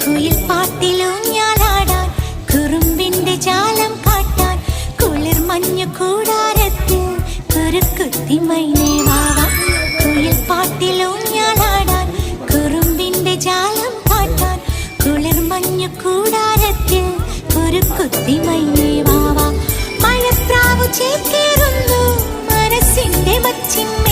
കുയിൽ പാട്ടിലൂഞ്ഞാലാടാൻ കുറുമ്പിന്റെ ജാലം കാട്ടാൻ കുളിർ മഞ്ഞു കൂടാരത്തിൽ കുരുക്കുത്തി മൈനേ വാവാ. കുയിൽ പാട്ടിലൂഞ്ഞാലാടാൻ കുറുമ്പിന്റെ ജാലം കാട്ടാൻ കുളിർ മഞ്ഞു കൂടാരത്തിൽ കുരുക്കുത്തി മൈനേ വാവാ. മഴപ്രാവു ചേക്കേറുന്നു മനസ്സിന്റെ മച്ചിന്മേൽ